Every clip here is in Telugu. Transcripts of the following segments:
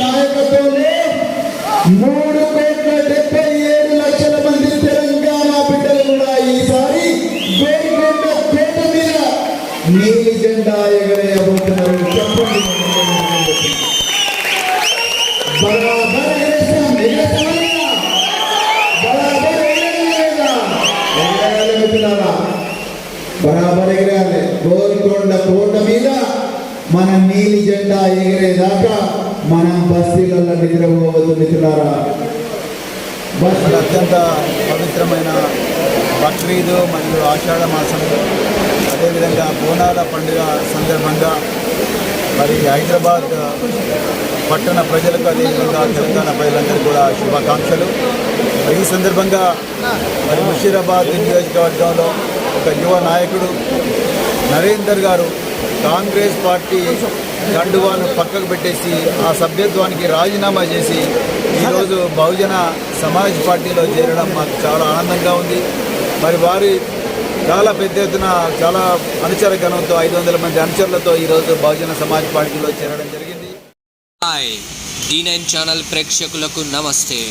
నాయకత్వంలో 3,77,00,000 మంది తెలంగాణ బిడ్డలు కూడా ఈసారి గోల్కొండ కోట మీద నీలి జెండా ఎగరేయబోతున్నారు. చెప్పండి, బరాబర్ బరాబర్ ఎగరేయాలి. గోల్కొండ కోట మీద మన నీలి జెండా ఎగిరేదాకా మనం బస్తీలలో నిద్రపోవద్దు మిత్రులారా. అత్యంత పవిత్రమైన బక్రీద్ మరియు ఆషాఢ మాసం, అదేవిధంగా బోనాల పండుగ సందర్భంగా మరి హైదరాబాద్ పట్టణ ప్రజలకు, అదేవిధంగా తెలంగాణ ప్రజలందరికీ కూడా శుభాకాంక్షలు. ఈ సందర్భంగా మరి ముషీరాబాద్ నియోజకవర్గంలో ఒక యువ నాయకుడు నరేందర్ గారు కాంగ్రెస్ పార్టీ కండువాను పక్కకు పెట్టేసి ఆ సభ్యత్వానికి రాజీనామా చేసి ఈరోజు బహుజన సమాజ్ పార్టీలో చేరడం మాకు చాలా ఆనందంగా ఉంది. మరి వారి చాలా పెద్ద ఎత్తున చాలా అనుచర గణంతో 500 మంది అనుచరులతో ఈరోజు బహుజన సమాజ్ పార్టీలో చేరడం జరిగింది. హాయ్, D9 ఛానల్ ప్రేక్షకులకు నమస్తే.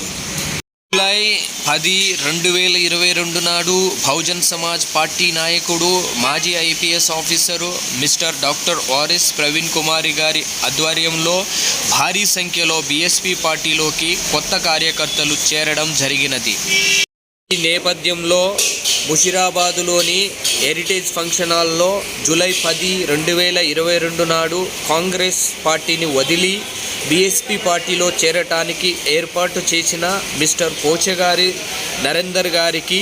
జూలై 10, 2022 నాడు బహుజన్ సమాజ్ పార్టీ నాయకుడు మాజీ IPS officer mister doctor RS Praveen Kumar గారి ఆధ్వర్యంలో భారీ సంఖ్యలో BSP పార్టీలోకి కొత్త కార్యకర్తలు చేరడం జరిగినది. ఈ నేపథ్యంలో ముషీరాబాదులోని హెరిటేజ్ ఫంక్షన్ హాల్లో జూలై 10, 2022 నాడు కాంగ్రెస్ పార్టీని వదిలి BSP పార్టీలో చేరటానికి ఏర్పాటు చేసిన మిస్టర్ పోచగారి నరేందర్ గారికి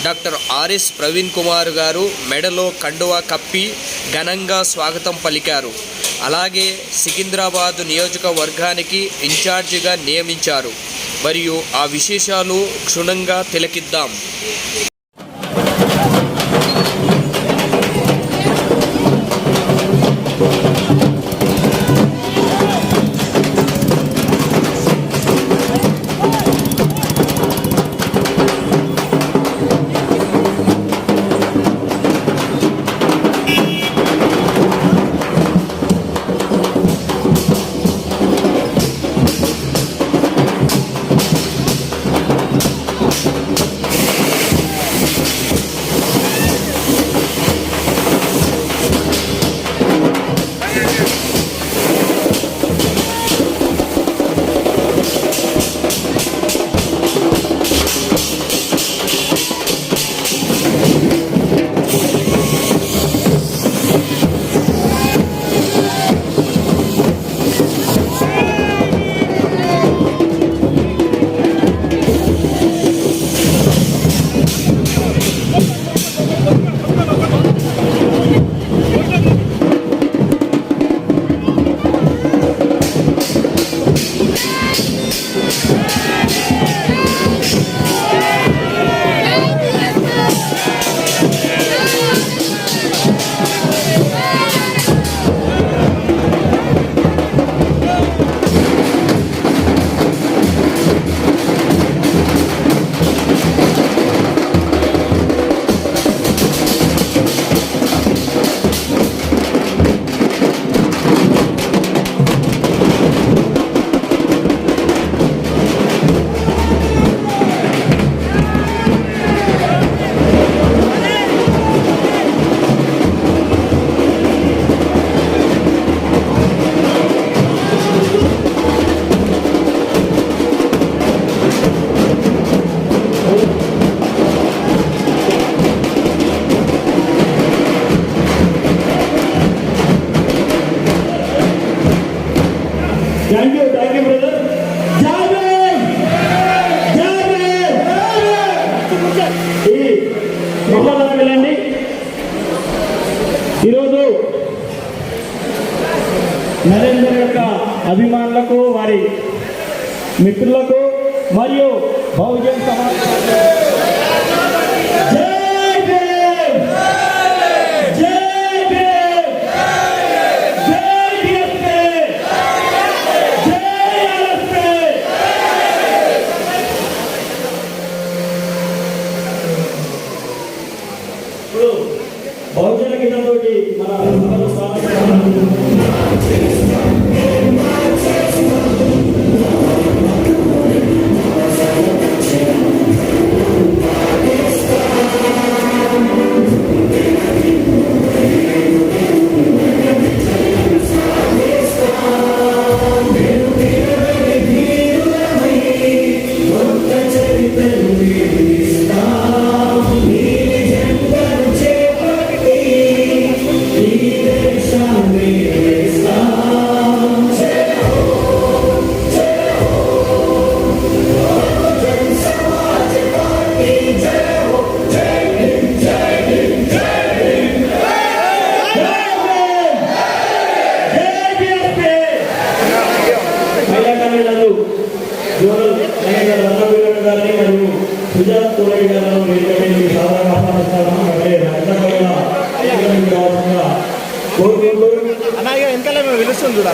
డాక్టర్ RS ప్రవీణ్ కుమార్ గారు మెడలో కండువా కప్పి ఘనంగా స్వాగతం పలికారు. అలాగే సికింద్రాబాద్ నియోజకవర్గానికి ఇన్ఛార్జిగా నియమించారు. మరియు ఆ విశేషాలు క్షుణ్ణంగా తిలకిద్దాం. Thank you, brother. ఈ మహోన్నత వెళ్ళండి. ఈరోజు నరేందర్ యొక్క అభిమానులకు, వారి మిత్రులకు మరియు బహుజన్ సమాజ్ బహుజన గీతంతోటి మన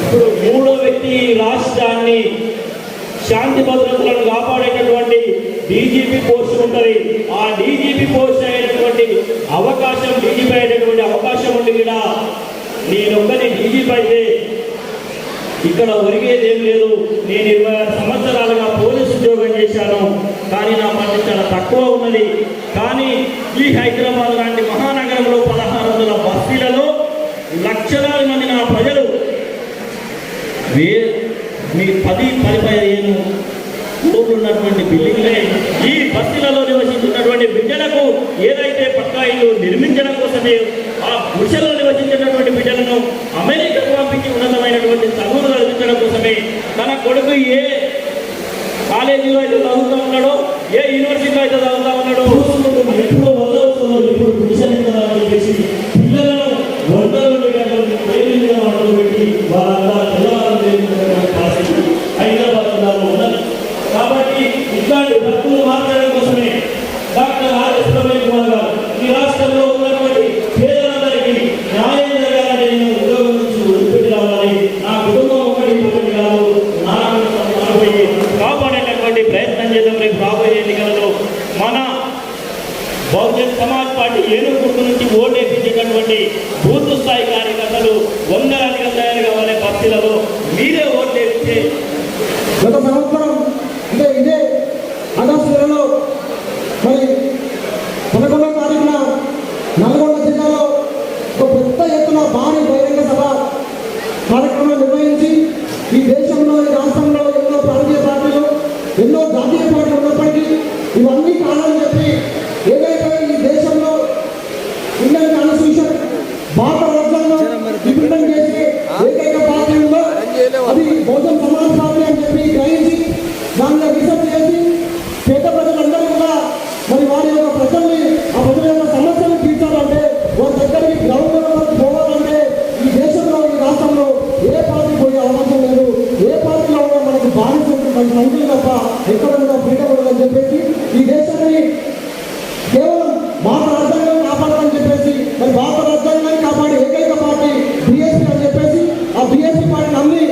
ఇప్పుడు మూడో వ్యక్తి రాష్ట్రాన్ని శాంతి భద్రతలను కాపాడేటటువంటి డీజీపీ పోస్ట్ ఉంటుంది. ఆ డీజీపీ పోస్ట్ అయినటువంటి అవకాశం, డీజీపీ అయినటువంటి అవకాశం ఉండి కూడా నేనొక్కని డీజీపీ అయితే ఇక్కడ ఒరిగేది ఏం లేదు. నేను 26 సంవత్సరాలుగా పోలీసు ఉద్యోగం చేశాను, కానీ నా పని చాలా తక్కువ ఉన్నది. కానీ ఈ హైదరాబాద్ లాంటి మహానగరంలో 1600 బస్తీలలో లక్షలాది మంది నా ప్రజలు మీ 10-15 ఊళ్ళు ఉన్నటువంటి బిల్డింగ్లే ఈ బస్తీలలో నివసించినటువంటి బిడ్డలకు ఏదైతే పక్కా ఇల్లు నిర్మించడం కోసమే ఆ గుడిసెల్లో నివసించినటువంటి బిడ్డలను అమెరికాకు పంపించి ఉన్నతమైనటువంటి చదువులు చదివించడం కోసమే తన కొడుకు ఏ కాలేజీలో అయితే చదువుతూ ఉన్నాడో, ఏ యూనివర్సిటీలో అయితే చదువుతూ ఉన్నాడో ఎప్పుడు వదలవుతున్నారు. ఇప్పుడు గుడిసెలు చెప్పేసి పిల్లలను వంటలు పెట్టి వాళ్ళంతా హైదరాబాద్ జిల్లాలో ఉన్నారు. కాబట్టి ఇట్లాంటి భక్తులు మాట్లాడడం కోసమే డాక్టర్ ఆర్ఎస్ ప్రవీణ్ కుమార్ గారు ఈ రాష్ట్రంలో ఉన్నటువంటి పేదలందరికీ న్యాయం జరగాలని నేను ఉద్యోగం నుంచి వదిలిపెట్టి రావాలి, నా కుటుంబం ఒకటి కాదు, కాపాడేటటువంటి ప్రయత్నం చేద్దాం. రేపు రాబోయే ఎన్నికలలో మన బహుజన్ సమాజ్ పార్టీ ఏనుగు గుర్తు నుంచి ఓటేపించేటటువంటి బూత్ స్థాయి కార్యకర్తలు వందలాదిగా తయారు కావాలి. బస్తీలలో మీరే ఓటేస్తే గత సంవత్సరం అంటే ఇదే ఆగస్టు నెలలో మరి 11వ తారీఖున నల్గొండ జిల్లాలో ఒక పెద్ద ఎత్తున భారీ బహిరంగ సభ కార్యక్రమం నిర్వహించి ఈ దేశంలో, ఈ రాష్ట్రంలో ఎన్నో ప్రాంతీయ పార్టీలు, ఎన్నో జాతీయ పార్టీలు ఉన్నప్పటికీ ఇవన్నీ కాదని చెప్పి ఏదైతే ఈ దేశంలో ఇండియన్ కాన్స్టిట్యూషన్ భారత రాజ్యాంగం ఇంప్లిమెంట్ చేసి ఏకైక పార్టీ ఉందో అది బహుజన్ సమాజ్ పార్టీ అని చెప్పి గ్రహించి దానిలో రీసెర్చ్ చేసి పేద ప్రజలందరూ కూడా మరి వారి యొక్క ప్రజల్ని, ఆ ప్రజల యొక్క సమస్యలు తీర్చాలంటే వారి దగ్గరికి గ్రౌండ్ లెవెల్కి పోవాలంటే ఈ దేశంలో, ఈ రాష్ట్రంలో ఏ పార్టీ పోయే అవకాశం లేదు. ఏ పార్టీలో కూడా మనకు బానిస సంఖ్యలు తప్ప ఎక్కడ కూడా ఫ్రీడమ్ ఉండదని చెప్పేసి ఈ దేశాన్ని కేవలం భారత రాజ్యాంగాన్ని కాపాడాలని చెప్పేసి మరి భారత రాజ్యాంగాన్ని కాపాడే ఏకైక పార్టీ బీఎస్పీ అని చెప్పేసి ఆ బీఎస్పీ పార్టీని అన్ని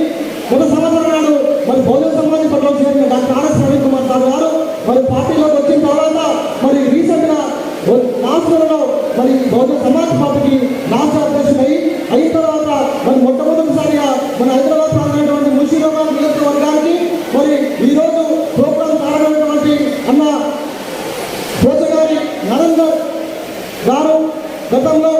ఒక సంవత్సరం నాడు మరి బహుజన సమాజ్ పట్ల చేసిన doctor RS Praveen Kumar sir గారు మరి పార్టీలోకి వచ్చిన తర్వాత మరి రీసెంట్ గా రాష్ట్రంలో మరి బహుజన సమాజ్ పార్టీకి రాష్ట్ర అధ్యక్షుడు అయిన తర్వాత మరి మొట్టమొదటిసారిగా మన హైదరాబాద్ ప్రాంతమైనటువంటి ముషీరాబాద్ నియోజకవర్గానికి మరి ఈరోజు ప్రోగ్రాం ప్రారంభమైనటువంటి అన్న పోచగారి నరేందర్ గారు గతంలో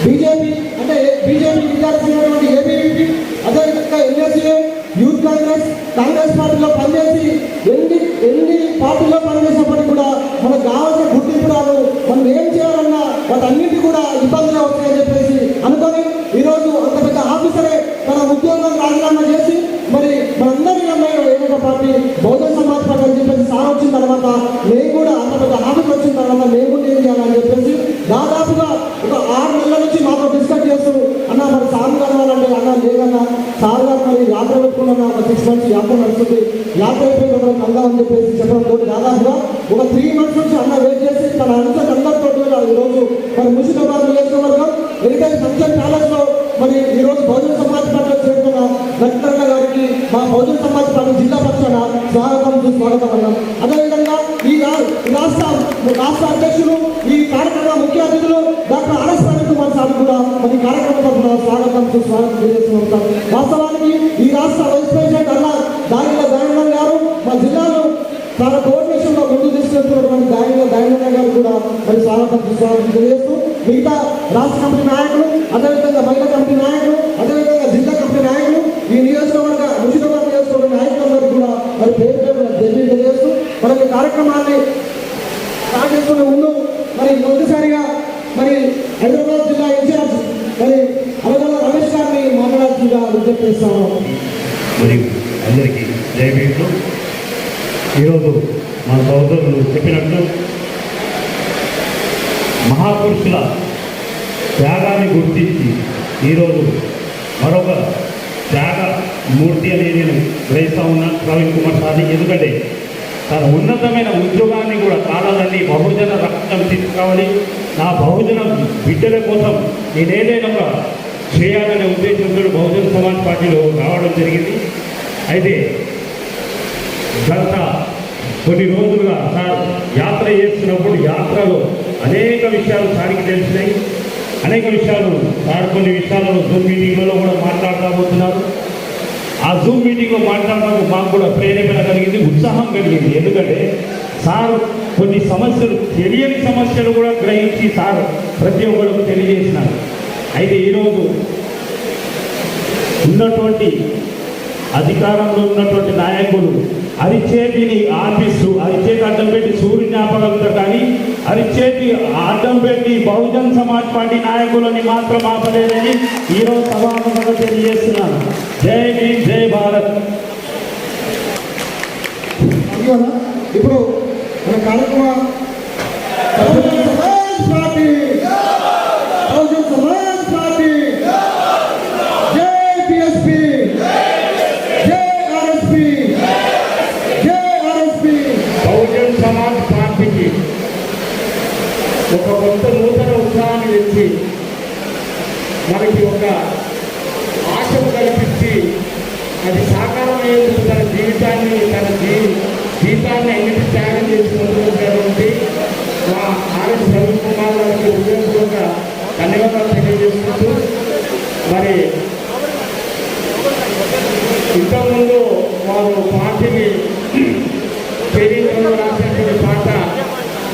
బీజేపీ అంటే బీజేపీ విద్యార్థి ఏబీవీపీ అదేవిధంగా ఎన్ఎస్ఏ, యూత్ కాంగ్రెస్ పార్టీలో పనిచేసి ఎన్ని పార్టీలో పనిచేసినప్పటికీ కూడా మనకు కావాల్సిన గుర్తింపు రాదు. మనం ఏం చేయాలన్నా వాటన్నిటి కూడా ఇబ్బందులు అవుతాయని చెప్పేసి అనుకొని ఈరోజు అంత పెద్ద ఆఫీసరే తన ఉద్యోగం రాజీనామా చేసి మరి మనందరి అమ్మాయి ఏకైక పార్టీ బహుజన్ సమాజ్ పార్టీ అని చెప్పేసి సార్ వచ్చిన తర్వాత నేను కూడా అంత పెద్ద ఆఫీస్ వచ్చిన తర్వాత నేను కూడా ఏం చేయాలని చెప్పేసి దాదాపుగా ఒక 6 నెలల నుంచి మాతో డిస్కస్ చేస్తూ అన్న మరి సార్ కలవాలంటే అన్న లేదన్నా సార్ గారు మరి యాత్ర పెట్టుకున్నా ఒక 6 మంత్స్ యాత్ర నడుస్తుంది, యాత్ర అయిపోయిన తర్వాత కలదామని చెప్పేసి చెప్పడంతో దాదాపుగా ఒక 3 మంత్స్ నుంచి అన్న వెయిట్ చేసి తన అనుసరి అందరితో ఈరోజు మరి ముషీరాబాద్ నియోజకవర్గం హెరిటేజ్ ఫంక్షన్ ప్యాలెస్ లో మరి ఈరోజు బహుజన సమాజ్ పార్టీలో చేరుకున్న వెంకటరమణ గారికి మా బహుజన సమాజ్ పార్టీ జిల్లా పక్షాన స్వాగతం అన్నాం. అదేవిధంగా ఈ రాష్ట్ర అధ్యక్షులు, ఈ కార్యక్రమ ముఖ్య అతిథులు doctor RS Praveen Kumar sir కూడా మరి కార్యక్రమం తరఫున స్వాగతం చేస్తున్నాం. వాస్తవానికి ఈ రాష్ట్ర వైస్ ప్రెసిడెంట్ అన్న దానిలో దయానంద్ గారు స్వాగతం తెలియజేస్తూ మిగతా రాష్ట్ర కమిటీ నాయకులు, అదేవిధంగా మహిళా కమిటీ నాయకులు, అదేవిధంగా జిల్లా కమిటీ నాయకులు, ఈ నియోజకవర్గ ముషిదాబాద్ నియోజకవర్గ నాయకులందరూ కూడా మరి పేరు పేరు తెలియజేస్తూ మనకి కార్యక్రమాన్ని స్టార్ట్ చేసుకునే ముందు మరి మొదటిసారిగా మరి హైదరాబాద్ జిల్లా ఇన్ఛార్జ్ మరి అవగాహన రమేష్ గారిని మాట్లాడాల్సిందిగా విజ్ఞప్తి చేస్తాము. మరియు అందరికీ జయభీములు. ఈరోజు మా సోదరులు చెప్పినట్లు మహాపురుషుల త్యాగాన్ని గుర్తించి ఈరోజు మరొక త్యాగ మూర్తి అని నేను గ్రహిస్తూ ఉన్నాను ప్రవీణ్ కుమార్ సార్ని. ఎందుకంటే తన ఉన్నతమైన ఉద్యోగాన్ని కూడా కాలాలన్నీ బహుజన రక్తం తీసుకోవాలి, నా బహుజన బిడ్డల కోసం నేనేదైనా ఒక చేయాలనే ఉద్దేశంతో బహుజన సమాజ్ పార్టీలో రావడం జరిగింది. అయితే గత కొన్ని రోజులుగా సార్ యాత్ర చేస్తున్నప్పుడు యాత్రలో అనేక విషయాలు సార్కి తెలిసినాయి. అనేక విషయాలు సార్ కొన్ని విషయాలను జూమ్ మీటింగ్లలో కూడా మాట్లాడకపోతున్నారు. ఆ జూమ్ మీటింగ్లో మాట్లాడడానికి మాకు కూడా ప్రేరేపణ కలిగింది, ఉత్సాహం కలిగింది. ఎందుకంటే సార్ కొన్ని సమస్యలు, తెలియని సమస్యలు కూడా గ్రహించి సార్ ప్రతి ఒక్కరికి తెలియజేసినారు. అయితే ఈరోజు ఉన్నటువంటి అధికారంలో ఉన్నటువంటి నాయకులు అరిచేతిని ఆపిస్తూ అరిచేతి అడ్డం పెట్టి సూర్య జ్ఞాపకంతో కానీ అరిచేతి అడ్డం పెట్టి బహుజన్ సమాజ్ పార్టీ నాయకులని మాత్రం ఆపలేదని ఈరోజు సభాముఖంగా తెలియజేస్తున్నాను. జై భీమ్, జై భారత్. ఇప్పుడు మన కార్యక్రమ బహుజన్ సమాజ్ పార్టీ, బహుజన్ సమాజ్ పార్టీ, జై బిఎస్పీ, జై ఆర్ఎస్పీ, జై ఆర్ఎస్పీ. బహుజన్ సమాజ్ పార్టీకి ఒక కొత్త నూతన ఉత్సాహాన్ని తెచ్చి మనకి ఒక ఆశను కల్పించి అది సాకారమయ్యేందుకు తన జీవితాన్ని అన్నిటి త్యాగం చేసుకుంటున్నటువంటి మా ఆర్ఎస్ ప్రవీణ్ కుమార్ గారికి హృదయపూర్వక ధన్యవాదాలు తెలియజేసుకుంటూ, మరి ఇంతకుముందు వారు పార్టీని చరిత్రలో రాసినటువంటి పాట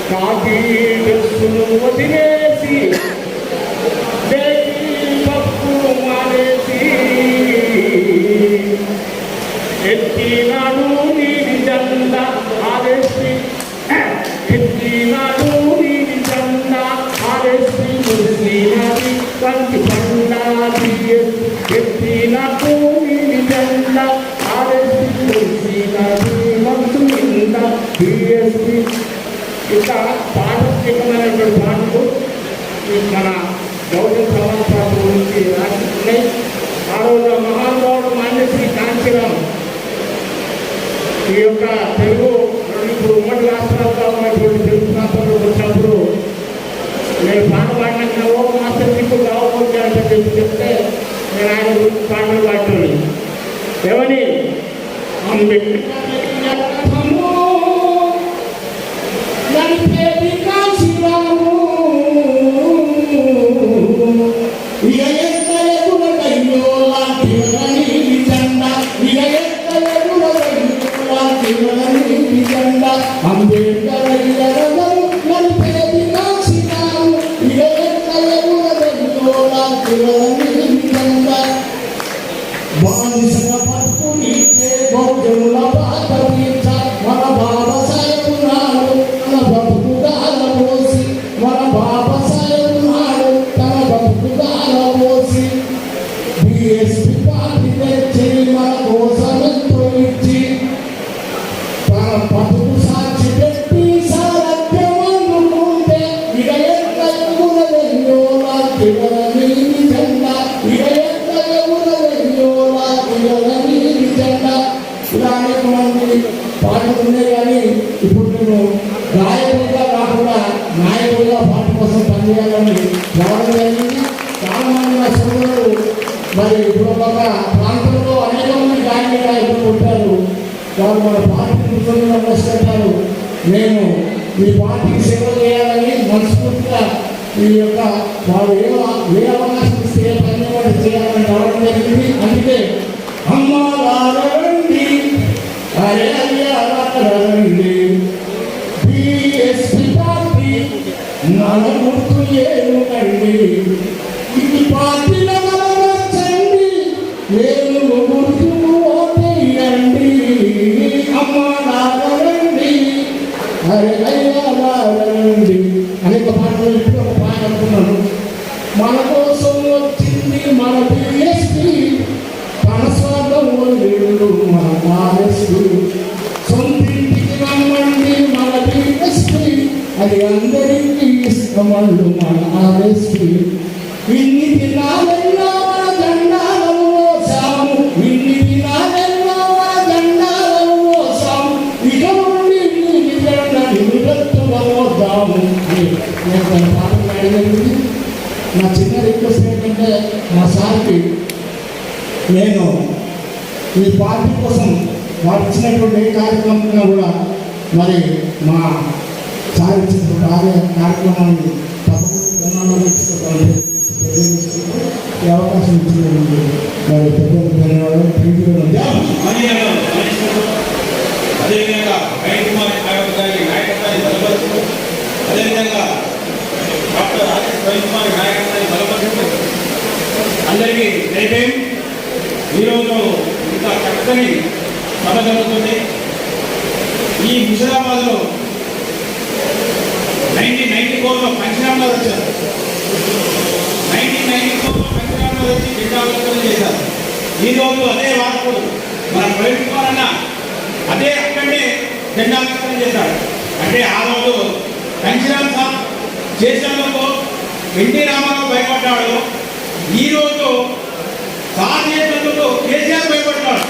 కాకి డ్రెస్సును వదిలేసి పప్పు మానేసి ఎత్తినాడు నీటి జెండా ఆరేసి, ఎత్తినాడు నీటి జెండా ఆరేసి మురిసినది కంటి పండాది, ఎత్తినాడు నీటి జెండా ఆరేసి మురిసినది మనసు నిండా బిఎస్పీ. ఇంకా పాఠ్యమైనటువంటి పాటలు మన బహుజన్ సమాజ్ పార్టీ గురించి రాస్తున్నాయి. ఆ రోజు మహానుభావుడు మాన్యశ్రీ కాంచీరామ్ ఈ యొక్క తెలుగు ఇప్పుడు ఉమ్మడి రాష్ట్రాలుగా ఉన్నటువంటి తెలుగు ప్రాంతంలో వచ్చినప్పుడు నేను పాట పాడినాక ఓ మాస్టర్ ఇప్పుడు కావకపోతే అంటే చెప్తే నేను ఆయన గురించి పాటలు పాడుతుంది. ఏమని అంబేద్కర్ పాటలుండే కానీ ఇప్పుడు నేను గాయకుడిగా కాకుండా నాయకుడిగా పాట కోసం పనిచేయాలని రావడం జరిగింది. చాలా మంది నా సోదరులు మరి ఇప్పుడు ఒక ప్రాంతంలో అనేక మంది గాయకులుగా ఇప్పుడు ఉంటారు. వారు మన పార్టీ నమస్కారాలు. నేను ఈ పార్టీకి సేవ చేయాలని మనస్ఫూర్తిగా ఈ యొక్క వారు ఏ అవకాశం ఇస్తే పని చేయాలని రావడం జరిగింది. అందుకే అమ్మ రండి, అరే అయ్యా రండి, బిఎస్పీ పార్టీ నా మన గుర్తు ఏనుకండి ఇది పార్టీల వచ్చండి నేను గుర్తు ఓటేయండి అమ్మ నాగరండి అరే అయ్యా నాగరండి అనేక పాటలు ఇప్పుడు ఒక పాట అనుకున్నాను. మన కోసం వచ్చింది మన బిఎస్పీ తన స్వార్థం వదిలేడు మన ఆర్ఎస్పీ సొంతింటికి రమ్మండి మన బిఎస్పీ అది అందరికీ ఇష్టమళ్ళు మన ఆర్ఎస్పీ ఇన్ని దినాలెన్నో మన జెండాలను మోసాము ఇన్ని దినాలెన్నో మన జెండాలను మోసాము ఇక నుండి నీ జెండని నిరత్తుగా మోద్దాము అని నేను పాట పాడగలిగింది. నా చిన్న రిక్వెస్ట్ ఏంటంటే మా సార్కి నేను ఈ పార్టీ కోసం వారు ఇచ్చినటువంటి ఏ కార్యక్రమం కూడా మరి మా సార్ ఇచ్చినటువంటి కార్యక్రమాన్ని తప్పకుండా ఈ అవకాశం ఇచ్చినటువంటి మరి పెద్ద ధన్యవాదాలు. అదేవిధంగా రవికుమార్ గారి నాయకత్వాన్ని బలపరుస్తూ అదేవిధంగా డాక్టర్ రవికుమార్ నాయకత్వాన్ని బలపరుస్తూ అందరికీ జైభీం. ఈరోజు ఇంత చక్కని సభ జరుగుతుంది. ఈ ముషిరాబాద్లో 1994లో పంచనామాలు వచ్చారు. 1994లో పంచనామాలు వచ్చి జెండావిష్కరణ చేశారు. ఈరోజు అదే వార్తలు మన రవికుమార్ అన్న అదే అక్కడే జెండావిష్కరణ చేశాడు. అంటే ఆ రోజు కంచిరామ్ సాబ్ చేసినందుకు ఎన్టీ రామారావు భయపడ్డాడు. ఈరోజు సార్ చేసినందుకు కేసీఆర్ భయపడ్డాడు.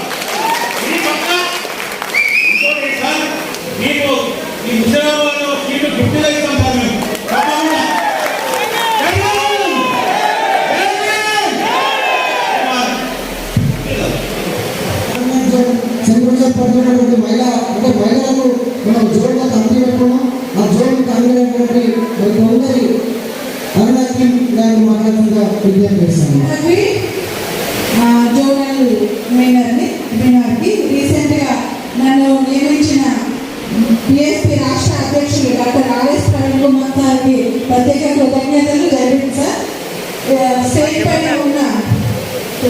ఇది పక్క ఇంకోటి సార్ మీకు ఈ ముషిరాబాద్లో సీట్లు గుర్తుగా ఇస్తాం సార్ మేము తప్పకుండా. పడుతున్నటువంటి మహిళా అంటే మహిళలకు మనం జోన్గా కమిటీ పెట్టుకున్నాం. ఆ జోన్ కమిటీ అయినటువంటి మరి కొందరి అరుణాకి దాన్ని మాట్లాడుతుందా విజ్ఞప్తి చేస్తాను. జోనల్ మేనర్కి రీసెంట్గా నన్ను నియమించిన బిఎస్పీ రాష్ట్ర అధ్యక్షులు డాక్టర్ ఆర్ఎస్ ప్రవీణ్ కుమార్ గారికి ప్రత్యేక కృతజ్ఞతలు జరిగింది సార్. స్టేట్ పైన ఉన్న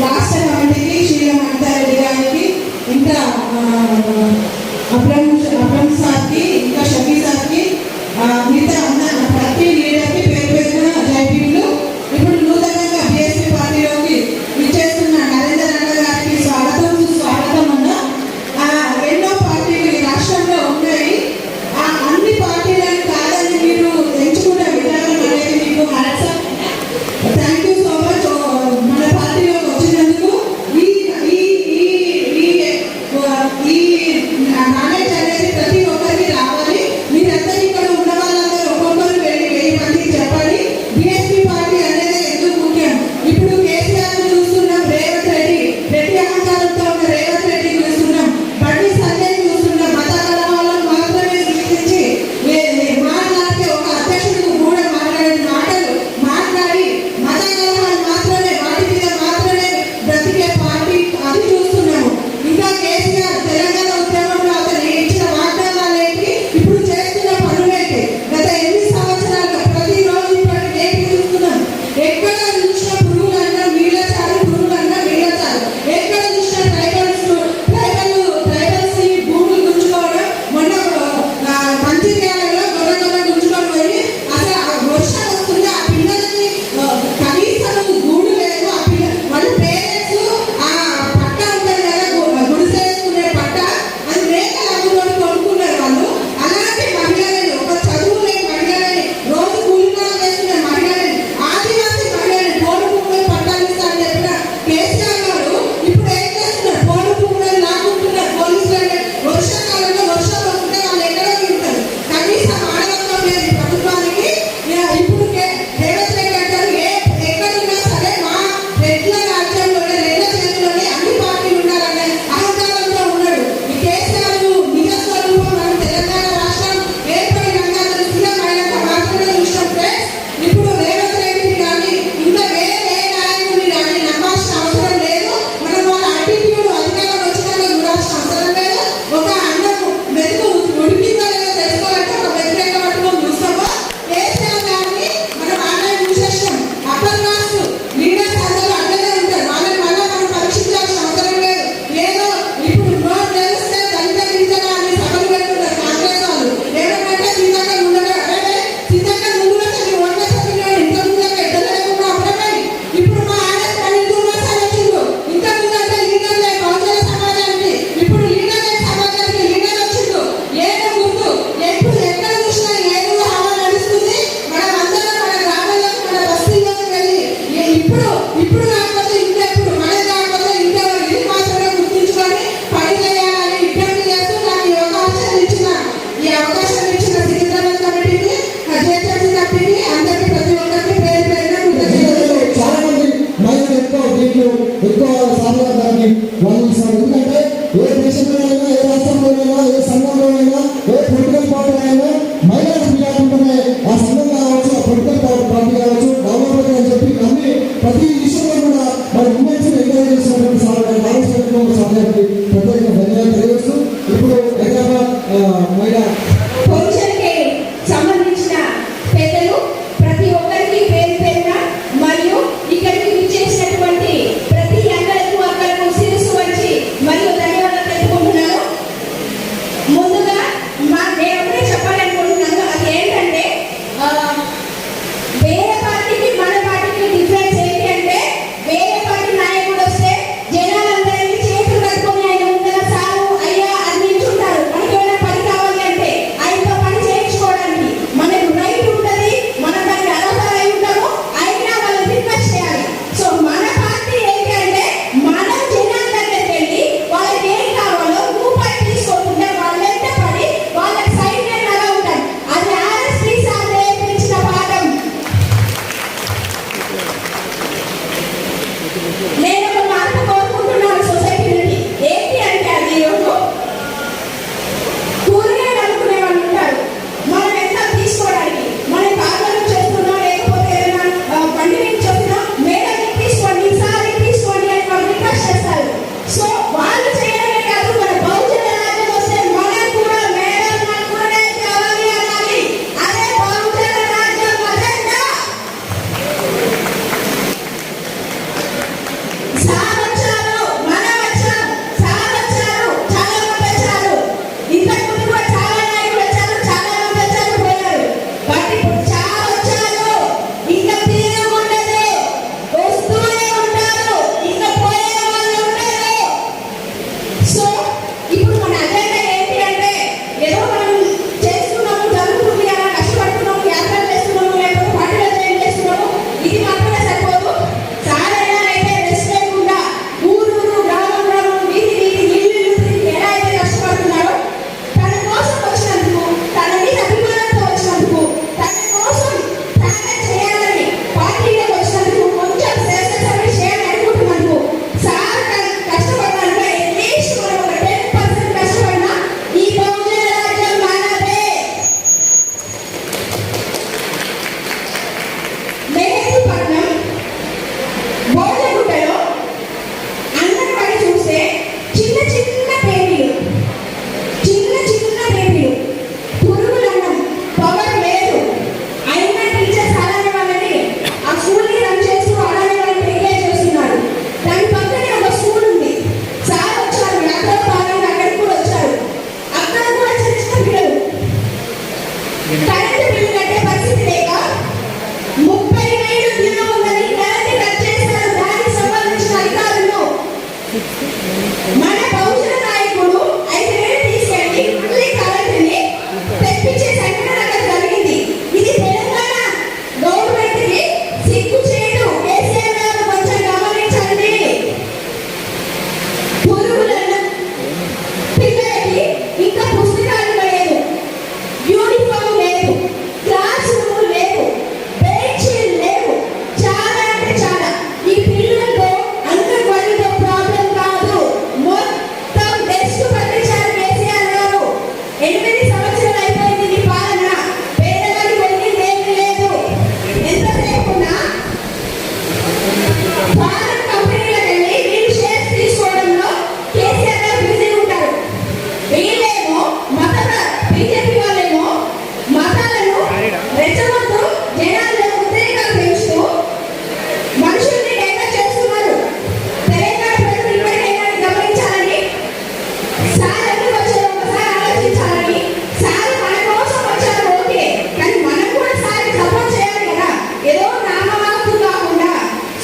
రాష్ట్ర కమిటీకి శ్రీరామ్ అనితారెడ్డి గారికి ఇంకా అబ్రహం సార్కి ఇంకా షఫీ సార్కి మిగతా ప్రతి లీడర్కి పేరు పేరున జైపీలు. ఇప్పుడు నూతనంగా బిఎస్పీ పార్టీలోకి విచ్చేస్తున్న నరేందర్ అన్న గారికి స్వాగతం సుస్వాగతం అన్న. ఎన్నో పార్టీలు ఈ రాష్ట్రంలో ఉన్నాయి. అన్ని పార్టీలను కాదని మీరు ఎంచుకున్న విధానం అనేది మీకు థ్యాంక్ యూ సో మచ్. మన పార్టీలోకి వచ్చినందుకు ఈ నాలెడ్జ్ అనేది ప్రతి ఒక్కరికి రావాలి. మీరందరూ ఇక్కడ ఉన్న వాళ్ళందరూ ఒక్కొక్కరు వెళ్ళి 1000 మందికి చెప్పాలి బిఎస్పీ పార్టీ అనేది ఎందుకు ముఖ్యం. ఇప్పుడు కేసీఆర్ చూస్తున్నాం, రేవంత్ రెడ్డి అహంకారంతో ఉన్న రేవంత్ రెడ్డి చూస్తున్నాం, బండి సంజయ్ చూస్తున్నాం. మత కలహాలను మాత్రమే సృష్టించి మాట్లాడితే ఒక అధ్యక్షుడికి కూడా మాట్లాడిన మాటలు మాట్లాడి మత కలహాలు మాత్రమే వాటి మీద మాత్రమే బ్రతికే పార్టీ అది చూస్తున్నాము. ఇంకా కేసీఆర్ తెలంగాణ ఉద్యమంలో అతను ఇచ్చిన వాగ్దానాలు ఏంటి, ఇప్పుడు చేస్తున్న పనులేంటి, గత 8 సంవత్సరాలుగా ప్రతిరోజు ఇప్పటి ఏంటి చూస్తున్నాం. ఎక్కడ చూసిన పురుగులన్నా నీళ్ళచారు, పురుగులన్నా నీళ్ళచారు. ఎక్కడ చూసిన ట్రైబల్స్ ఈ భూములు గుంజుకోవడం. మొన్న మంచిర్యాలలో గొర్రె గుంజుకొని పోయి అసలు వర్షం వస్తుంది, ఆ పిల్లలకి కనీసం గూడు లేదు. ఆ పిల్ల వాళ్ళ పేరెంట్స్ ఆ పట్ట ఉంటుంది కదా గుడిసె వేసుకునే పట్ట, అది మేకలు అమ్ముకొని కొనుక్కున్నారు వాళ్ళు. అలాంటి మహిళలని, ఒక చదువు లేని మహిళలని, రోజు కూలి పనులు చేస్తున్న మహిళలని, ఆదివాసీ మహిళలని మీకు ఎక్కువ సార్లు దాన్ని వర్ణిస్తాను. ఎందుకంటే ఏ దేశంలోనైనా, ఏ రాష్ట్రంలోనైనా, ఏ సంఘంలోనైనా, ఏ పొలిటికల్ పార్టీలైనా మహిళలకు ఫిర్యాదుంటేనే ఆ సంఘం కావచ్చు, ఆ పొలిటికల్ పార్టీ కావచ్చు డెవలప్మెంట్ అని చెప్పి అన్ని ప్రతి విషయంలో కూడా మరి ఉమెన్స్ ఎంకరేజ్ చేసినటువంటి సమయానికి ప్రత్యేక ధన్యవాదాలు తెలియజేస్తూ ఇప్పుడు హైదరాబాద్ మహిళా భవిష్యత్తుకి సంబంధించిన పెద్దలు ప్రతి ఒక్కరికి పేరు పేరున మరియు ఇక్కడికి విచ్చేసినటువంటి ప్రతి అక్కలకు శిరస్సు వంచి మరియు ధన్యవాదాలు తెలుపుకుంటున్నాను. ముందుగా నేను ఒకటే చెప్పాలనుకుంటున్నాను, అది ఏంటంటే వేరే పార్టీకి మన పార్టీకి డిఫరెన్స్ ఏంటి అంటే, వేరే పార్టీ నాయకుడు వస్తే జనాలందరికీ చేతులు కట్టుకొని ఆయన ముందర సారు అయ్యా అని నిల్చుంటారు. మనకి ఏమైనా పని కావాలి అంటే ఆయనతో పని చేయించుకోవడానికి మనకు రైట్ ఉంటుంది, మనం దానికి అర్హత అయి ఉంటాము, అయినా వాళ్ళని రిక్వెస్ట్ చేయాలి. సో మన పార్టీ ఏంటి అంటే మనం జనాల దగ్గరికి వెళ్ళి వాళ్ళకి ఏం కావాలో రూపాయి తీసుకోకుండా వాళ్ళ వెంట పడి వాళ్ళకి సైడ్ లాగా ఉంటాం. అది ఆర్ఎస్పీ సార్ నేర్పించిన పాఠం. నేను ఒక మార్పు కోరుకుంటున్నాను సొసైటీ నుండి. ఏంటి అంటే అది ఈరోజు కూరగాయలు అమ్ముకునే వాళ్ళు ఉంటారు. మనం ఎంత తీసుకోవడానికి మనం కారణం చేస్తున్నాం, లేకపోతే ఏదైనా బండి నుంచి వస్తున్నా మేడం తీసుకోండి, సార్ తీసుకోండి అని వాళ్ళు రిక్వెస్ట్ చేస్తారు. సో వాళ్ళు చేయడమే కాదు, మన బహుజన రాజ్యం వస్తే మనం కూడా మేడం నాకు కూరగాయలు కావాలి అనాలి. అదే బహుజన రాజ్యం అజెండా. సార్ వచ్చారు, మనం వచ్చాం, సార్ వచ్చారు, చాలా మంది వచ్చారు. ఇంతకు ముందు కూడా చాలా నాయకులు వచ్చారు, చాలా మంది వచ్చారు పోయారు. బట్ ఇప్పుడు సార్ వచ్చారు, ఇంకా తీరం ఉండదు, వస్తూనే ఉంటారు, ఇంకా పోయే వాళ్ళు ఉండరు. సో ఇప్పుడు మన అజెండా ఏంటి అంటే, ఏదో మనం చేస్తున్నాము, జరుగుతుంది అలా కష్టపడుతున్నాము, యాత్రలు చేస్తున్నాము, లేకపోతే పార్టీలో జాయిన్ చేస్తున్నాము, ఇది మాత్రమే సరిపోదు. సార్ అయితే రెస్ట్ లేకుండా ఊరు గ్రామం గ్రామం వీధి వీధి ఇల్లు తిరిగి ఎలా అయితే కష్టపడుతున్నారో, తన కోసం వచ్చినందుకు, తన మీద అభిమానంతో వచ్చినందుకు, తన కోసం త్యాగం చేయాలని పార్టీలోకి వచ్చినందుకు, కొంచెం శ్రేష్ఠ సర్వీస్ చేయాలని అనుకుంటున్నందుకు సార్ కష్టపడాలంటే అట్లీస్ట్ మనం ఒక 10% కష్టపడినా ఈ బహుజన రాజ్యం మనదే. మెహదీపట్నం బోధగుట్టలో అంగన్వాడీ చూస్తే చిన్న చిన్న బేబీలు, పురుగులన్నం, పవర్ లేదు, అయినా టీచర్స్ అలానే వాళ్ళని ఆ స్కూల్ని రన్ చేస్తూ అలానే వాళ్ళని ఎంగేజ్ చేస్తున్నారు. దాని పక్కనే ఒక స్కూల్ ఉంది. సార్ వచ్చారు, యాత్ర భాగంగా అక్కడికి కూడా వచ్చారు. అక్కడ కూడా చిన్న చిన్న పిల్లలు కరెంటు బిల్లు కట్టే పరిస్థితి లేక 30,000 దినం ఉందని కరెంటు కట్ చేశారు. దానికి సంబంధించిన అధికారులు మన బహుజన నాయకుడు 5,000 తీసుకెళ్ళి మళ్ళీ కరెంటుని తెప్పించే సంఘటన అక్కడ జరిగింది. ఇది తెలంగాణ గవర్నమెంట్ కి సిగ్గు చేయడం. కేసీఆర్ గారు కొంచెం గమనించండి. పురుగులను పిల్లలకి ఇంకా పుస్తకాలు లేదు, యూనిఫామ్ లేదు, క్లాస్ రూమ్ లేదు, బెంచీలు లేవు, చాలా అంటే చాలా. ఈ పిల్లలతో అంగన్వాడీతో ప్రాబ్లం కాదు, మొత్తం డెస్క్ పట్టించారు కేసీఆర్ గారు. 8 సంవత్సరాలు అయిపోయింది నీ పాలన, పేదవాడికి వెళ్ళింది ఏమీ లేదు. ఎంతసేపు భారత్ కంపెనీలకు వెళ్ళి వీళ్ళు షేర్స్ తీసుకోవడంలో కేసీఆర్ గారు బిజీ ఉంటారు. వీళ్ళేమో బీజేపీ వాళ్ళేమో మతాలను రెచ్చగొడుతూ జనాల్లో ఉద్రేకాలు పెంచుతూ మనుషుల్ని డైవర్ట్ చేస్తున్నారు. తెలంగాణ ప్రజలు ఇప్పటికైనా గమనించాలని, సార్ ఎందుకు వచ్చారో ఒకసారి ఆలోచించాలని. సార్ మన కోసం వచ్చారు ఓకే, కానీ మనం కూడా సార్కి సపోర్ట్ చేయాలి కదా, ఏదో నామమాత్రం కాకుండా.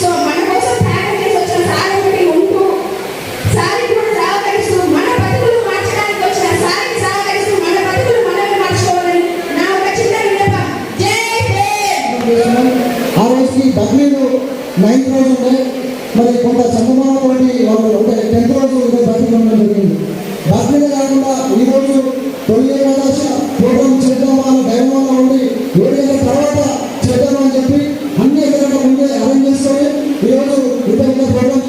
సో మన కోసం త్యాగం చేసి వచ్చిన సార్ ఒకటి ఉంటూ సార్కి కూడా సహకరిస్తూ, మన బతుకులు మార్చడానికి వచ్చిన సార్కి సహకరిస్తూ మన బతుకులు మనమే మార్చుకోవాలని నా ఒక చిన్న విన్నపం. జై భీమ్. ఆ రోజుకి బక్రీదు 9th రోజు ఉండే మరి కొంత చందమామ తోటి వాళ్ళు అంటే 10th రోజు బక్రీదు ఉండడం జరిగింది. బక్రీదే కాకుండా ఈ రోజు తొలి ఏకాదశి ప్రోగ్రాం చేద్దామా దైవంగా ఉండి 7 ఏళ్ళ తర్వాత చేద్దామని చెప్పి అన్ని ఎక్కడ ముందే అరేంజ్ చేసుకొని ఈరోజు ఇతర program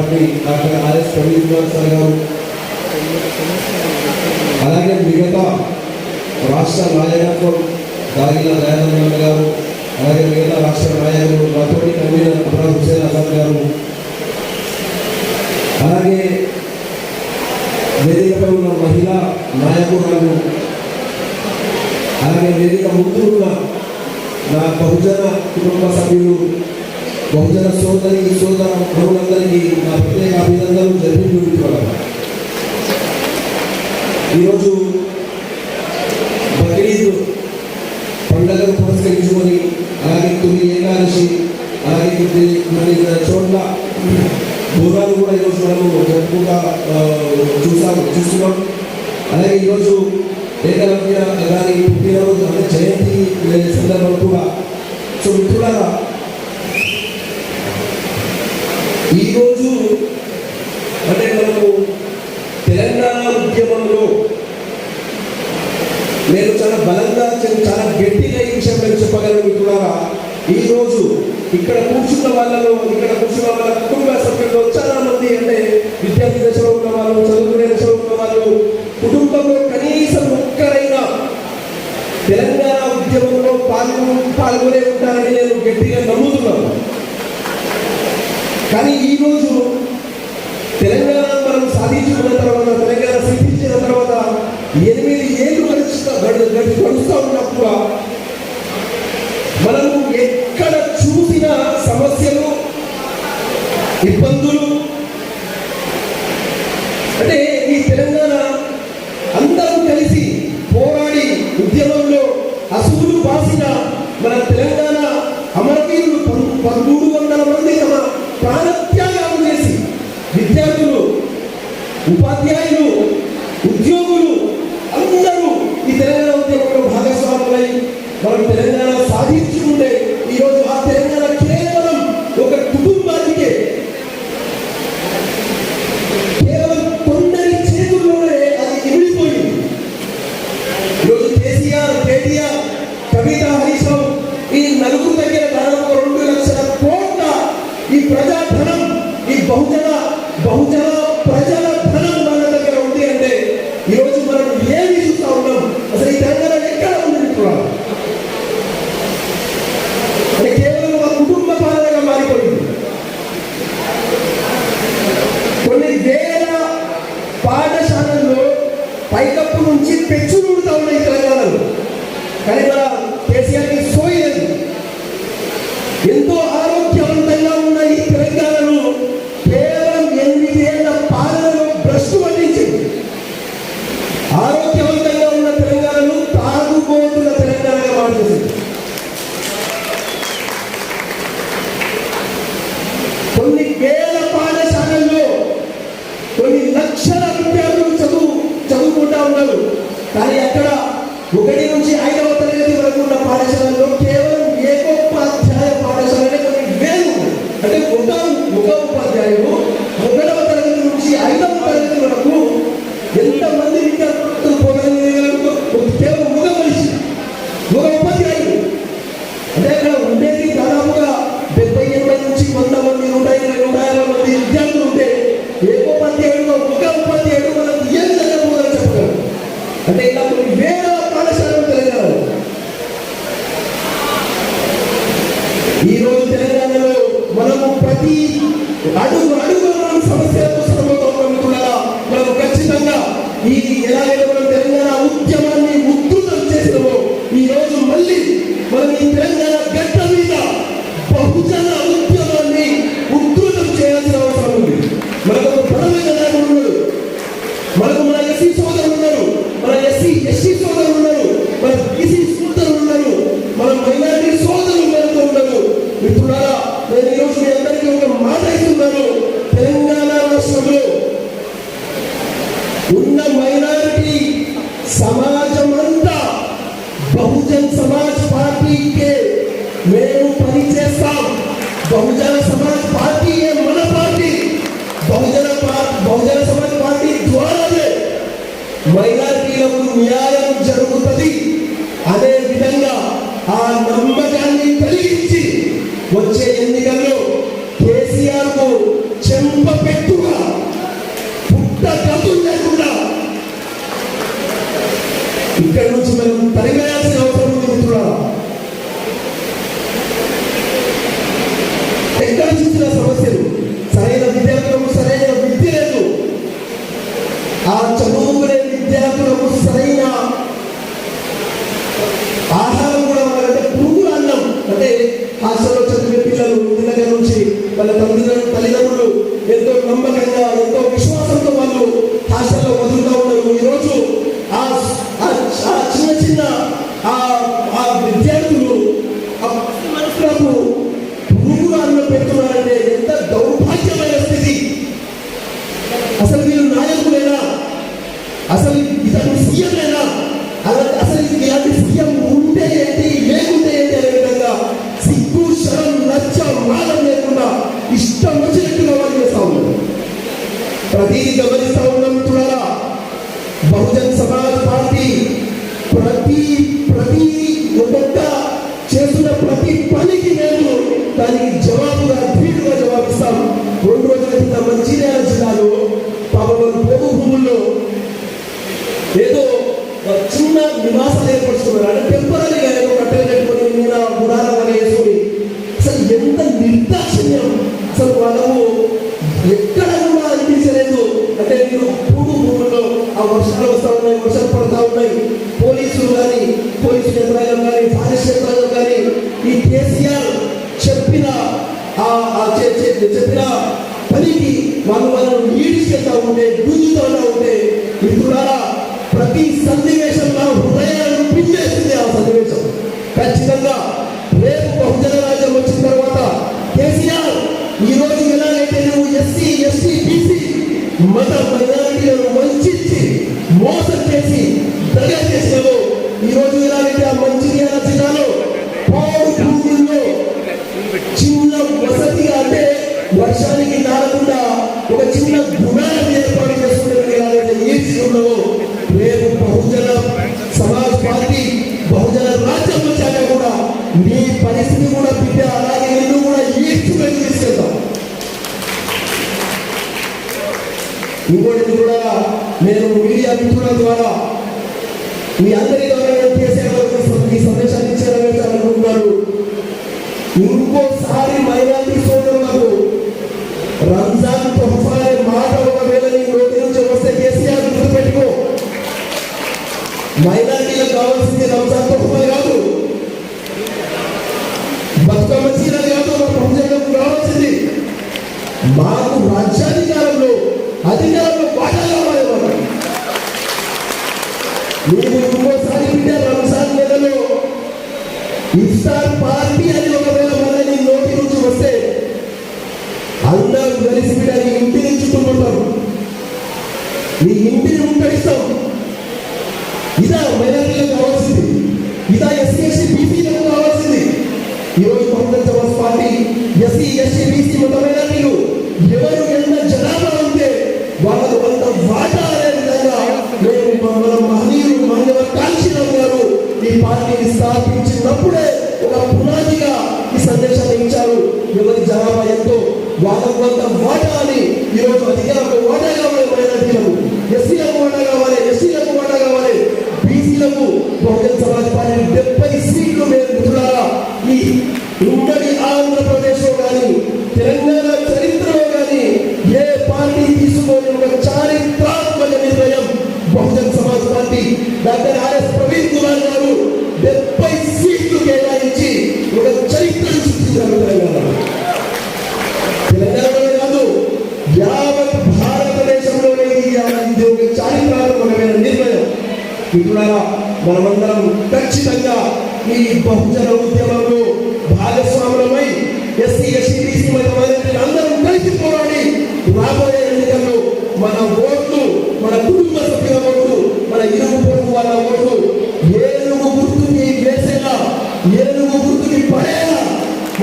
party doctor RS Praveen Kumar sir గారు, అలాగే మిగతా రాష్ట్ర నాయకత్వం దాగిల దయానంద గారు, అలాగే మిగతా రాష్ట్ర నాయకులు రాతోటి కన్వీనర్ అబ్రాహ్ హుసేన్ ఆజాద్ గారు, అలాగే వేదికపై ఉన్న మహిళా నాయకురాలు, అలాగే వేదిక ముందు ఉన్న నా బహుజన కుటుంబ సభ్యులు, బహుజన సోదరులందరికీ నా ప్రత్యేక అభినందనలు జరిపించుకోవాలి. ఈరోజు బక్రీద్ పండుగను పురస్కరించుకొని, అలాగే తొలి ఏకాదశి, అలాగే కొన్ని చోట్ల దూరాలు కూడా ఈరోజు మనము జరుపుకుంటా చూస్తున్నాం. అలాగే ఈరోజు ఏకలవ్య గారి పుట్టినరోజు అంటే జయంతి సందర్భం కూడా. సో మిత్రులారా, ఈరోజు అంటే మనము తెలంగాణ ఉద్యమంలో నేను చాలా బలంగా చాలా గట్టిగా ఈ విషయం నేను చెప్పగలను మిత్రులారా. ఈరోజు ఇక్కడ కూర్చున్న వాళ్ళ కుటుంబ సభ్యుల్లో చాలా మంది అంటే విద్యార్థి దశలో ఉన్న వాళ్ళు, చదువుకునే దశలో ఉన్న వాళ్ళు, కుటుంబంలో కనీసం ఒక్కరైనా తెలంగాణ ఉద్యమంలో పాల్గొనే ఉంటారని నేను గట్టిగా నమ్ముతున్నాను. కానీ ఈరోజు తెలంగాణ మనం సాధించుకున్న తర్వాత, తెలంగాణ సిద్ధించిన తర్వాత 8 ఏళ్ళు గడుస్తూ ఉన్నప్పుడు మనము ఎక్కడ చూసిన సమస్యలు, ఇబ్బందులు, అంటే ఈ తెలంగాణ అందరూ కలిసి పోరాడి ఉద్యమంలో అసూలు బాసిన మన తెలంగాణ అమరవీరులు 1300 మంది తమ ప్రాణత్యాగాలు చేసి విద్యార్థులు, ఉపాధ్యాయులు, ఉద్యోగులు అందరూ ఈ తెలంగాణ ఉద్యమంలో భాగస్వాములై మనం తెలంగాణ సాధించుకుంటే ఈరోజు ఆ తెలంగాణ కేవలం ఒక కుటుంబానికే, కేవలం కొందరి చేతుల్లోనే అది ఇమిడిపోయింది. ఈరోజు కేసీఆర్, కేటీఆర్, కవిత, హరీష్ రావు ఈ నలుగురు దగ్గర దాదాపు 2 లక్షల కోట్ల ఈ ప్రజాధనం, ఈ బహుజన ప్రజల ధనం వాళ్ళ దగ్గర ఉంది అంటే ఈరోజు మనం ఏమి చూస్తా ఉన్నాం? అసలు ఈ తెలంగాణ ఎక్కడ ఉంది మిత్రులారా? అంటే కేవలం ఒక కుటుంబ పాలనగా మారిపోయింది. కొన్ని వేల పాఠశాలల్లో పైకప్పు నుంచి పెచ్చులు ఉడుతా ఉన్నాయి తెలంగాణలో. కానీ మన కేసీఆర్కి సోయలేదు. ఎంతో ఆరోగ్యవంతంగా ఉన్న ఈ తెలంగాణను కేవలం 8 ఏళ్ల పాలనలో భ్రష్టు పట్టించింది. ఆరోగ్యవంతంగా ఉన్న తెలంగాణను తాగుబోతున్న తెలంగాణగా మార్చేసింది. కొన్ని వేల పాఠశాలల్లో కొన్ని లక్షల విద్యార్థులు చదువుకుంటా ఉన్నారు. కానీ అక్కడ 1 నుంచి 5వ తరగతి వరకు ఉన్న పాఠశాలలో కేవలం ఏకోపాధ్యాయ పాఠశాలనే కొన్ని వేలు. అంటే ఒక ఉపాధ్యాయుడు 1వ తరగతి నుంచి 5వ తరగతి వరకు ఎంతమంది విద్యార్థులు పోగలిగేందుకు కేవలం ఒక మనిషి, ఒక ఉపాధ్యాయుడు. అంటే అక్కడ ఉండేది దాదాపుగా 70-80 నుంచి 100 మంది, 150 మంది విద్యార్థులు ఉంటే ఏకోపాధ్యాయుడు, ఒక ఉపాధ్యాయుడు మనకు ఏ విధంగా పోదని చెప్పగలరు? అంటే ఇలా కొన్ని వేల పాఠశాలలు తెలంగాణ. ఈరోజు తెలంగాణలో మనము ప్రతి అడుగు మనం సమస్యలతో సర్వతోముగా మనము ఖచ్చితంగా ఈ ఎలాగైతే మనం తెలంగాణ ఉద్యమాన్ని ఉధృతం చేసినామో ఈరోజు మళ్ళీ మనం ఈ తెలంగాణ గడ్డ మీద బహుజన ఉద్యమాన్ని ఉధృతం చేయాల్సిన అవసరం ఉంది. మనకు ఒక బలమైన నాయకుడు ఉన్నాడు, మనకు మన ఎస్సీ సోదరులు ఉన్నారు, మన ఎస్సీ సోదరులు ఉన్నారు, మన బీసీ సోదరులు ఉన్నారు, మన మైనారిటీ సోదరులు మనతో ఉన్నారు. మిత్రులారా, నేను ఈరోజు మీ అందరికీ ఒక మాట ఇస్తున్నాను. తెలంగాణ రాష్ట్రంలో ఉన్న మైనారిటీ సమాజం అంతా బహుజన్ సమాజ్ పార్టీకే మేము పనిచేస్తాం. బహుజన సమాజ్ పార్టీయే మన పార్టీ. బహుజన సమాజ్ పార్టీ ద్వారానే మైనారిటీలకు న్యాయం జరుగుతుంది అనే విధంగా ఆ నమ్మకాన్ని కలిగించి వచ్చే ఎన్నికల్లో కేసీఆర్ కు చెంప పెట్టుగా పుట్ట గతులు లేకుండా ఇక్కడి నుంచి మనం తరివేయాల్సిన అవసరం ఉంది మిత్రులారా. ఎక్కడ చూసిన సమస్యలు, సరైన విద్యార్థులకు సరైన విద్య లేదు, ఆ చదువుకునే విద్యార్థులకు సరైన ఆహారం కూడా అంటే పురుగుల అన్నం, అంటే హాస్టల్లో చదివే పిల్లలు ఇంటి దగ్గర నుంచి వాళ్ళ తల్లిదండ్రులు ఎంతో నమ్మకంగా ఎంతో విశ్వాసంతో వాళ్ళు హాస్టల్లో వదులుతూ ఉన్నారు. ఈరోజు ఆ చిన్న చిన్న ఆ విద్యార్థులు మనసులకు పురుగుల అన్నం పెడుతున్నారంటే ఎంత దౌర్భాగ్యమైన స్థితి. అసలు వీళ్ళు నాయకులేనా? అసలు ఇతను సీఎంలేనా? అసలు ఇలాంటి సీఎం ఉంటే ఏంటి లేకుంటే ఏంటి అనే విధంగా సిగ్గు శరం లజ్జ మానం లేకుండా ఇష్టం వచ్చినట్టుగా వాళ్ళు చేస్తా ఉన్నారు. ప్రతిదీ గమనిస్తా ఉన్నాం మిత్రులారా. బహుజన్ సమాజ్ పార్టీ ప్రతి ఒక్కొక్క చేస్తున్న ప్రతి పనికి మేము దానికి జవాబుగా ధీటుగా జవాబిస్తాం. 2 రోజుల క్రితం మంచిర్యాల జిల్లాలో పాపం పోగు భూముల్లో ఏదో చిన్న నివాసాలు ఏర్పరుచుకున్నారు. అంటే టెంపరీగా ఏదో కట్టెలు పెట్టుకొని మీద గుడాల వల్ల వేసుకొని అసలు ఎంత నిర్దాక్షిణ్యం. అసలు వాళ్ళకు ఎక్కడ కూడా అనిపించలేదు. అంటే మీరు పూడు భూముల్లో ఆ వర్షాలు వస్తూ ఉన్నాయి, వర్షాలు పడుతూ ఉన్నాయి. పోలీసులు కానీ పోలీసు యంత్రాంగం కానీ ఫారెస్ట్ యంత్రాంగం కానీ ఈ కేసీఆర్ చెప్పిన పనికి వాళ్ళను ఈడ్చేస్తూ ఉంటే గుంజుతూ ఉంటే మిత్రులారా ప్రతి సన్నివేశంలో హృదయాలను పిండేసింది. ఆ సన్నివేశం ఖచ్చితంగా రేపు బహుజన రాజ్యం వచ్చిన తర్వాత కేసీఆర్ ఈ రోజు ఎలాగైతే నువ్వు ఎస్సీ ఎస్టీ బీసీ మత మైనారిటీలను వంచి మోసం చేసి దగా చేసినావు, ఈ రోజు ఎలాగైతే ఆ మంచిర్యాల జిల్లాలో పోడు భూముల్లో చిన్న వసతిగా అంటే వర్షానికి నారకుండా ఒక చిన్న గుణాలను ఏర్పాటు చేసుకునే ఎలాగైతే ఈడ్చుకున్నావో రేపు బహుజన సమాజ్ పార్టీ బహుజన రాజ్యం వచ్చాక కూడా నీ పరిస్థితి కూడా బిడ్డ అలాగే నిన్ను కూడా ఈడ్చుకొని తీసుకెళ్తాం. ఇంకోటి కూడా నేను మీడియా మిత్రుల ద్వారా మీ అందరి ద్వారా చేసే ఈ సందేశాన్ని ఇచ్చారనుకుంటున్నారు. ఇంకోసారి మైనారిటీ సోదరులకు రంజాన్ తోఫా అనే మాట ఒకవేళ నీ నోటి నుంచి వస్తే కేసీఆర్ గుర్తుపెట్టుకో, మైనారిటీలకు కావాల్సింది రంజాన్ తోఫా కాదు, బతుకమ్మ చీరలు కాదు, మా ప్రజలకు కావాల్సింది మాకు రాజ్యాధికారంలో అధికారంలో వాటా కావాలి. మీరు ఇంకోసారి బిడ్డ రంజాన్ నెలలో ఇఫ్తార్ పార్టీ అని ఒకవేళ మళ్ళీ నీ నోటి నుంచి వస్తే అందరూ కలిసి బిడ్డ నీ ఇంటిని చుట్టుకుంటారు, నీ ఇంటిని ముట్టడిస్తాం. ఇదా మైనారిటీలకు కావాల్సింది, ఇదా ఎస్సీ ఎస్టీ బీసీలకు కావాల్సింది. ఈరోజు Bahujan Samaj party SC ST BC మత మైనారిటీలు ఎవరు ఎంత జనాభా ఉంటే వాళ్ళకు అంత వాటా అనే విధంగా మేము మన మహనీయులు మానవ కాంక్షీరావు గారు ఈ పార్టీని స్థాపించినప్పుడే ఒక పునాదిగా ఈ సందేశాన్ని ఇచ్చారు. ఎవరి జనాభా ఎంతో వాళ్ళకు అంత వాటా అని ఈరోజు అధికారంలో వాటా కావాలి, మైనారిటీలకు ఎస్సీలకు వాటా కావాలి, ఎస్టీలకు వాటా కావాలి, బీసీలకు బహుజన్ సమాజ్ పార్టీ 70 సీట్లు మేము మిత్రులారా ఈ ఉమ్మడి ఆంధ్రప్రదేశ్లో కానీ తెలంగాణ చరిత్రలో కానీ ఏ పార్టీ తీసుకోని ఒక చారిత్రాత్మక నిర్ణయం Bahujan Samaj party. Doctor RS Praveen Kumar గారు 70 సీట్లు కేటాయించి ఒక చరిత్రను సృష్టించారు. తెలంగాణలోనే కాదు యావత్ భారతదేశంలోనే ఇది ఒక చారిత్రాత్మకమైన నిర్ణయం. మిత్రులారా మనమందరం ఖచ్చితంగా ఈ బహుజన ఉద్యమంలో భాగస్వాములమై ఎస్సీ ఎస్టీ బీసీ మైనారిటీలు అందరం కలిసి పోరాడి రాబోయే ఎన్నికల్లో మన ఓట్లు, మన కుటుంబ సభ్యుల ఓట్లు, మన ఇరుగు పొరుగు వాళ్ళ ఓట్లు ఏనుగు గుర్తుకి వేసేలా, ఏనుగు గుర్తుకి పడేలా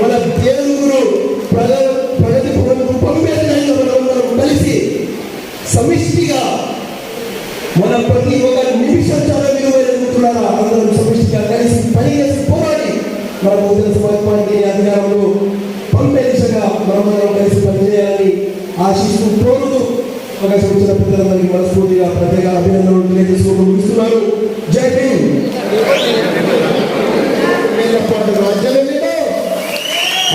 మన ఏనుగురు ప్రగతి భవన్కు పంపేలా మనందరం కలిసి సమిష్టిగా మన ప్రతి ఒక్క నిమిషం చాలా విలువైన మిత్రులారా అందరం సమిష్టిగా కలిసి పని చేసి పోరాడి మన బహుజన సమాజ్ పార్టీ అధికారంలో పంపే దిశగా మనమందరం కలిసి పనిచేయాలని ఆశిస్తూ కోరుతూ అవకాశం ఇచ్చిన పెద్దలందరికీ మనస్ఫూర్తిగా ప్రత్యేక అభినందనలు తెలియజేసుకుంటూ ముగిస్తున్నారు. జై భీమ్.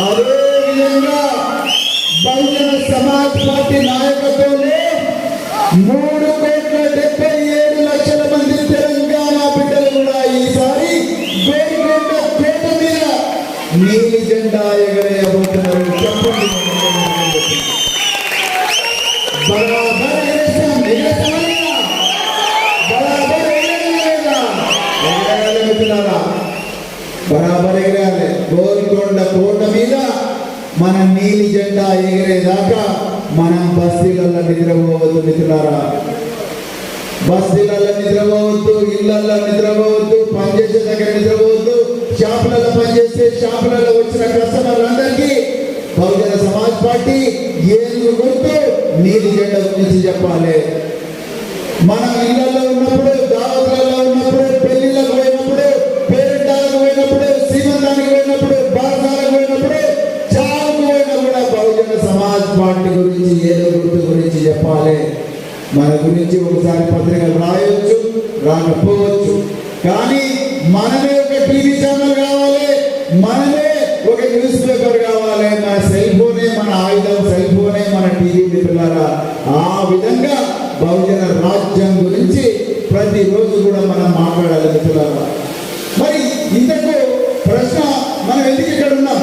అదేవిధంగా బహుజన సమాజ్ పార్టీ నాయకత్వంలో 3,77,00,000 మంది తెలంగాణ బిడ్డలు కూడా ఈసారి గోల్కొండ కోట మీద నీలి జెండా ఎగరేయబోతున్నారు. చెప్పండి, బరాబర్ ఎగరేస్తాం. ఎగరేస్తామా? బరాబర్ ఎగరేయాలి. బరాబర్ ఎగరేయాలి. గోల్కొండ కోట మీద మన నీలి జెండా ఎగిరేదాకా మనం బస్తీలలో నిద్రపోవద్దు మిత్రులారా. బస్తీలలో నిద్రపోవద్దు, ఇళ్లలో నిద్రపోవద్దు, పనిచేసే దగ్గర నిద్రపోవద్దు. షాపులలో పనిచేస్తే షాపులలో వచ్చిన కస్టమర్లందరికీ బహుజన సమాజ్ పార్టీ ఏనుగు గుర్తు నీలి జెండా గురించి చెప్పాలి. మనం ఇళ్లలో ఉన్నప్పుడు, దావతులలో ఉన్నప్పుడు, పెళ్లిళ్ళకు పోయినప్పుడు, పేరెంటాలకు పోయినప్పుడు, శ్రీమంతానికి పోయినప్పుడు, బారసాలకు పోయినప్పుడు, చావుకు పోయినా కూడా బహుజన సమాజ్ పార్టీ గురించి ఏనుగు గుర్తు గురించి చెప్పాలి. మన గురించి ఒకసారి పత్రికలు రాయొచ్చు, రాకపోవచ్చు, కానీ మనమే ఒక టీవీ ఛానల్ కావాలి, మనమే ఒక న్యూస్ పేపర్ కావాలి. మన సెల్ ఫోనే మన ఆయుధం, సెల్ ఫోనే మన టీవీ మిత్రులారా. ఆ విధంగా బహుజన రాజ్యం గురించి ప్రతిరోజు కూడా మనం మాట్లాడాలి మిత్రులారా. మరి ఇంతకు ప్రశ్న, మనం ఎందుకు ఇక్కడ ఉన్నాం,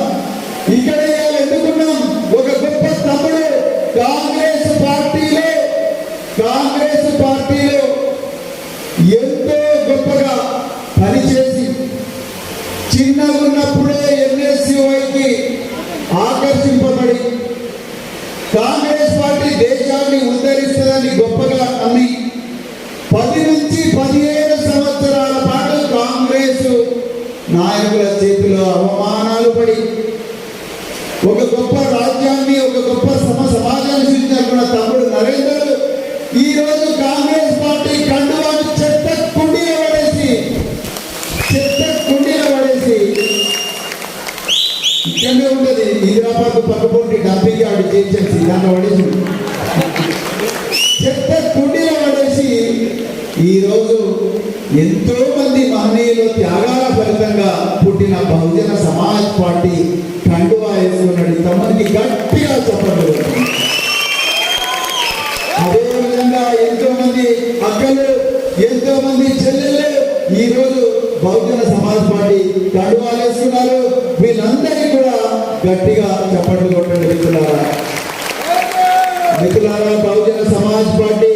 ఇక్కడ ఎందుకున్నాం? ఒక గొప్ప తమ్ముడు కాంగ్రెస్ పార్టీలో ఎంతో గొప్పగా పనిచేసి చిన్నగా ఉన్నప్పుడే NSUIకి ఆకర్షింపబడి కాంగ్రెస్ పార్టీ దేశాన్ని ఉద్ధరిస్తుందని గొప్పగా నమ్మి 10 నుంచి 15 సంవత్సరాల పాటు కాంగ్రెస్ నాయకుల చేతిలో అవమానాలు పడి ఒక గొప్ప రాజ్యాన్ని, ఒక గొప్ప సమాజాన్ని సృష్టించిన తమ్ముడు నరేంద్రుడు ఈ రోజు కాంగ్రెస్ పార్టీ కండువాన్ని చెత్త కుండీలో పడేసి ఇక్కడే ఉండదు. హైదరాబాద్ పక్కపొంటి డబ్బికి ఆడు చేసేసి దాంట్లో పడేసి చెత్త కుండీలో పడేసి ఈరోజు ఎంతో మంది మహనీయులు త్యాగాల ఫలితంగా పుట్టిన బహుజన సమాజ్ పార్టీ కండువా వేసుకున్నాడు. తమకి గట్టిగా చెప్పండి. అదేవిధంగా ఎంతో మంది అక్కలు, ఎంతో మంది చెల్లెళ్ళు ఈరోజు బహుజన సమాజ్ పార్టీ కండువాలు వేసుకున్నారు. వీళ్ళందరికీ కూడా గట్టిగా చప్పట్లు కొట్టండి మిత్రులారా. బహుజన సమాజ్ పార్టీ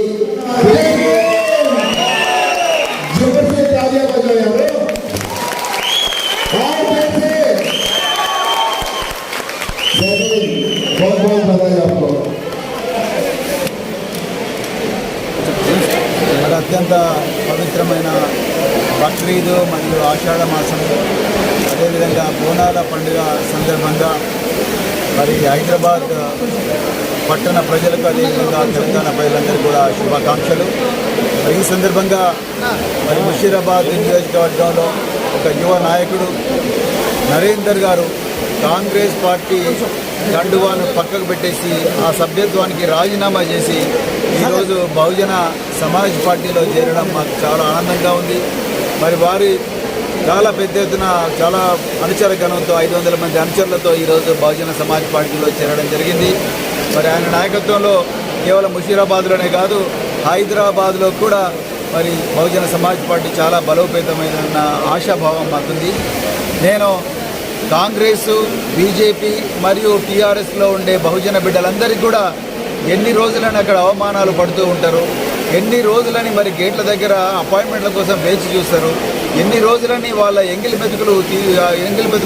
మరి అత్యంత పవిత్రమైన బక్రీద్ మరియు ఆషాఢ మాసం, అదేవిధంగా బోనాల పండుగ సందర్భంగా మరి హైదరాబాద్ పట్టణ ప్రజలకు, అదేవిధంగా తెలంగాణ ప్రజలందరికీ కూడా శుభాకాంక్షలు. మరి ఈ సందర్భంగా మరి ముషీరాబాద్ నియోజకవర్గంలో ఒక యువ నాయకుడు నరేందర్ గారు కాంగ్రెస్ పార్టీ కండువాను పక్కకు పెట్టేసి ఆ సభ్యత్వానికి రాజీనామా చేసి ఈరోజు బహుజన సమాజ్ పార్టీలో చేరడం మాకు చాలా ఆనందంగా ఉంది. మరి వారి చాలా పెద్ద ఎత్తున చాలా అనుచర గణంతో 500 మంది అనుచరులతో ఈరోజు బహుజన సమాజ్ పార్టీలో చేరడం జరిగింది. మరి ఆయన నాయకత్వంలో కేవలం ముషీరాబాద్లోనే కాదు, హైదరాబాద్లో కూడా మరి బహుజన సమాజ్ పార్టీ చాలా బలోపేతమైన ఆశాభావం మాకుంది. నేను కాంగ్రెస్, బీజేపీ మరియు టీఆర్ఎస్లో ఉండే బహుజన బిడ్డలందరికీ కూడా ఎన్ని రోజులని అక్కడ అవమానాలు పడుతూ ఉంటారు, ఎన్ని రోజులని మరి గేట్ల దగ్గర అపాయింట్మెంట్ల కోసం వేచి చూస్తారు, ఎన్ని రోజులని వాళ్ళ ఎంగిలి మెతుకు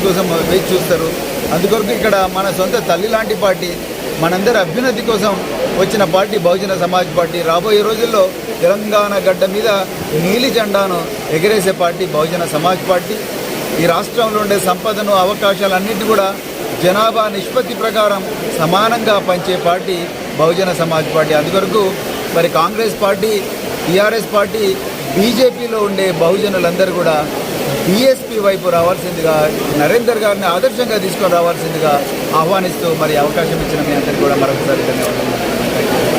కోసం వేచి చూస్తారు. అందుకొరకు ఇక్కడ మన సొంత తల్లి లాంటి పార్టీ, మనందరి అభ్యున్నతి కోసం వచ్చిన పార్టీ బహుజన సమాజ్ పార్టీ. రాబోయే రోజుల్లో తెలంగాణ గడ్డ మీద నీలి జెండాను ఎగరేసే పార్టీ బహుజన సమాజ్ పార్టీ. ఈ రాష్ట్రంలో ఉండే సంపదను, అవకాశాలన్నింటినీ కూడా జనాభా నిష్పత్తి ప్రకారం సమానంగా పంచే పార్టీ బహుజన సమాజ్ పార్టీ. అందుకొరకు మరి కాంగ్రెస్ పార్టీ, టీఆర్ఎస్ పార్టీ, బీజేపీలో ఉండే బహుజనులందరూ కూడా బీఎస్పీ వైపు రావాల్సిందిగా నరేందర్ గారిని ఆదర్శంగా తీసుకొని రావాల్సిందిగా ఆహ్వానిస్తూ మరి అవకాశం ఇచ్చిన మీ అందరికీ కూడా మరొకసారి ధన్యవాదాలు.